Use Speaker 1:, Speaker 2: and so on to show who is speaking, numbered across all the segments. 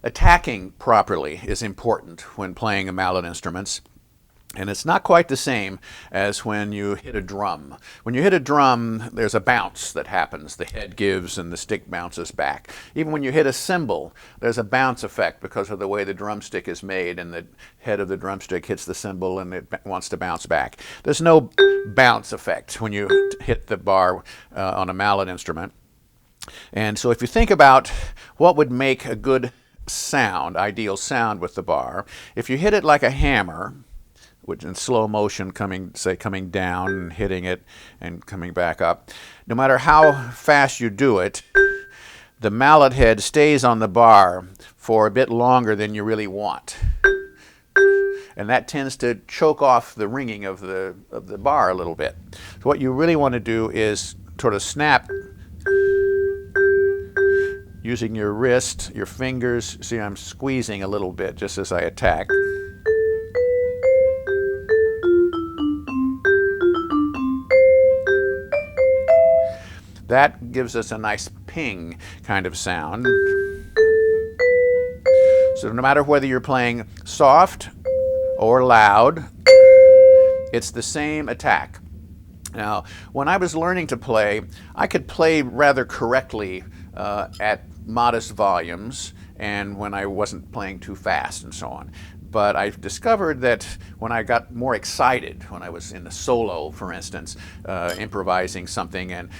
Speaker 1: attacking properly is important when playing mallet instruments. And it's not quite the same as when you hit a drum. When you hit a drum, there's a bounce that happens. The head gives and the stick bounces back. Even when you hit a cymbal, there's a bounce effect because of the way the drumstick is made, and the head of the drumstick hits the cymbal and it wants to bounce back. There's no bounce effect when you hit the bar on a mallet instrument. And so if you think about what would make a good sound, ideal sound with the bar, if you hit it like a hammer, which in slow motion coming down and hitting it and coming back up, no matter how fast you do it, the mallet head stays on the bar for a bit longer than you really want. And that tends to choke off the ringing of the bar a little bit. So what you really want to do is sort of snap using your wrist, your fingers. See, I'm squeezing a little bit just as I attack. That gives us a nice ping kind of sound. So no matter whether you're playing soft or loud, it's the same attack. Now, when I was learning to play, I could play rather correctly at modest volumes and when I wasn't playing too fast and so on. But I discovered that when I got more excited, when I was in a solo, for instance, improvising something and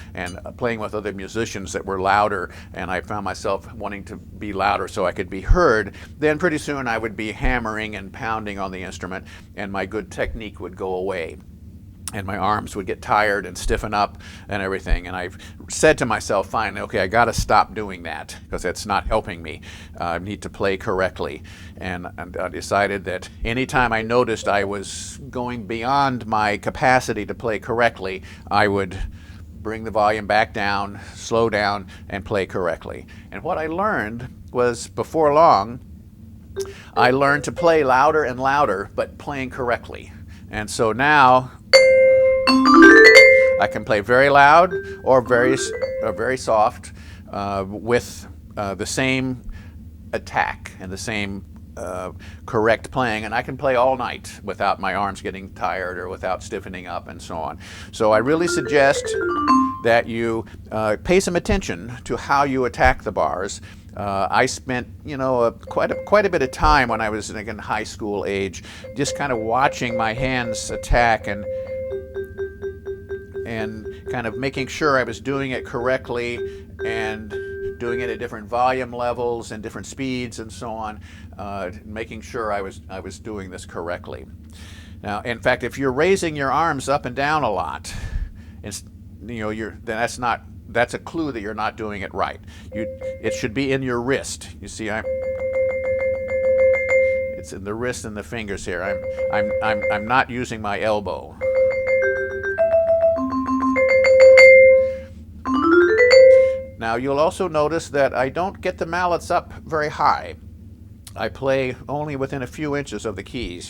Speaker 1: playing with other musicians that were louder, and I found myself wanting to be louder so I could be heard, then pretty soon I would be hammering and pounding on the instrument, and my good technique would go away. And my arms would get tired and stiffen up and everything. And I've said to myself, finally, okay, I got to stop doing that because it's not helping me. I need to play correctly. And I decided that anytime I noticed I was going beyond my capacity to play correctly, I would bring the volume back down, slow down, and play correctly. And what I learned was, before long, I learned to play louder and louder, but playing correctly. And so now I can play very loud or very soft with the same attack and the same correct playing, and I can play all night without my arms getting tired or without stiffening up and so on. So I really suggest that you pay some attention to how you attack the bars. I spent, quite a bit of time when I was in high school age, just kind of watching my hands attack and kind of making sure I was doing it correctly and doing it at different volume levels and different speeds and so on, making sure I was doing this correctly. Now, in fact, if you're raising your arms up and down a lot, then that's a clue that you're not doing it right. It should be in your wrist. You see, it's in the wrist and the fingers here. I'm not using my elbow. Now, you'll also notice that I don't get the mallets up very high. I play only within a few inches of the keys.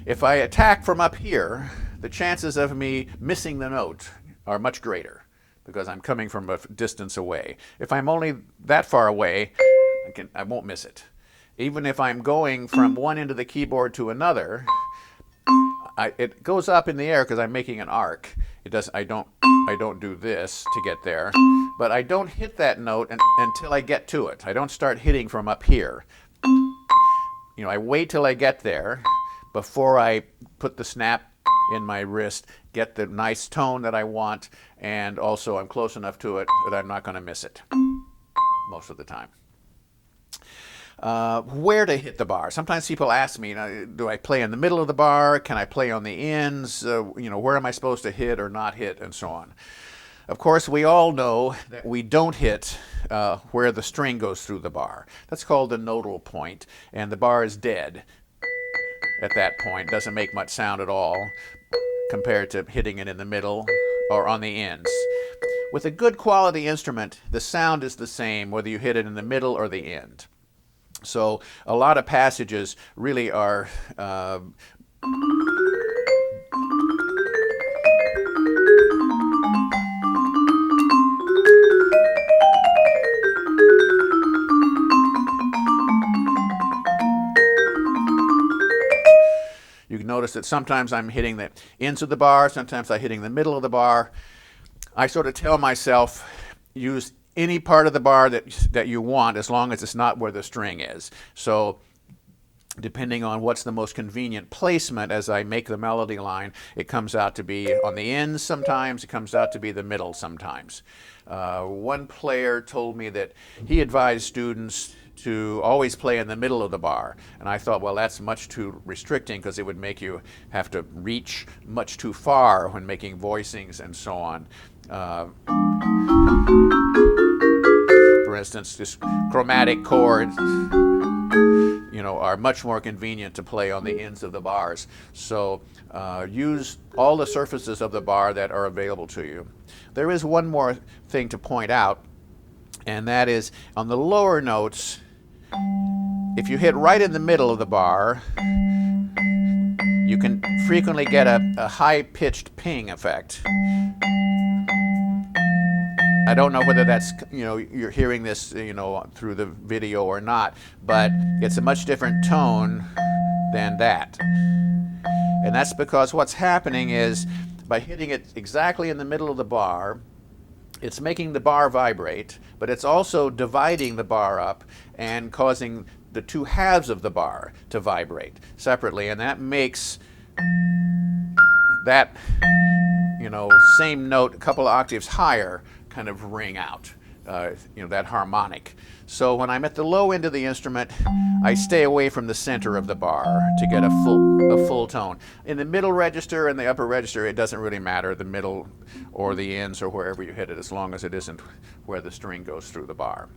Speaker 1: If I attack from up here, the chances of me missing the note are much greater because I'm coming from a distance away. If I'm only that far away, I won't miss it. Even if I'm going from one end of the keyboard to another, it goes up in the air because I'm making an arc. I don't do this to get there, but I don't hit that note until I get to it. I don't start hitting from up here. I wait till I get there before I put the snap in my wrist, get the nice tone that I want, and also I'm close enough to it that I'm not going to miss it most of the time. Where to hit the bar. Sometimes people ask me, do I play in the middle of the bar? Can I play on the ends? Where am I supposed to hit or not hit, and so on. Of course, we all know that we don't hit where the string goes through the bar. That's called the nodal point, and the bar is dead at that point. Doesn't make much sound at all compared to hitting it in the middle or on the ends. With a good quality instrument, the sound is the same whether you hit it in the middle or the end. So a lot of passages really are notice that sometimes I'm hitting the ends of the bar, sometimes I'm hitting the middle of the bar. I sort of tell myself, use any part of the bar that you want, as long as it's not where the string is. So depending on what's the most convenient placement as I make the melody line, it comes out to be on the ends sometimes, it comes out to be the middle sometimes. One player told me that he advised students to always play in the middle of the bar. And I thought, well, that's much too restricting, because it would make you have to reach much too far when making voicings and so on. For instance, this chromatic chords, are much more convenient to play on the ends of the bars. So use all the surfaces of the bar that are available to you. There is one more thing to point out, and that is on the lower notes, if you hit right in the middle of the bar, you can frequently get a high-pitched ping effect. I don't know whether that's, you're hearing this, through the video or not, but it's a much different tone than that. And that's because what's happening is, by hitting it exactly in the middle of the bar, it's making the bar vibrate, but it's also dividing the bar up and causing the two halves of the bar to vibrate separately, and that makes that, same note a couple of octaves higher kind of ring out, that harmonic. So when I'm at the low end of the instrument, I stay away from the center of the bar to get a full tone. In the middle register and the upper register, it doesn't really matter, the middle or the ends or wherever you hit it, as long as it isn't where the string goes through the bar.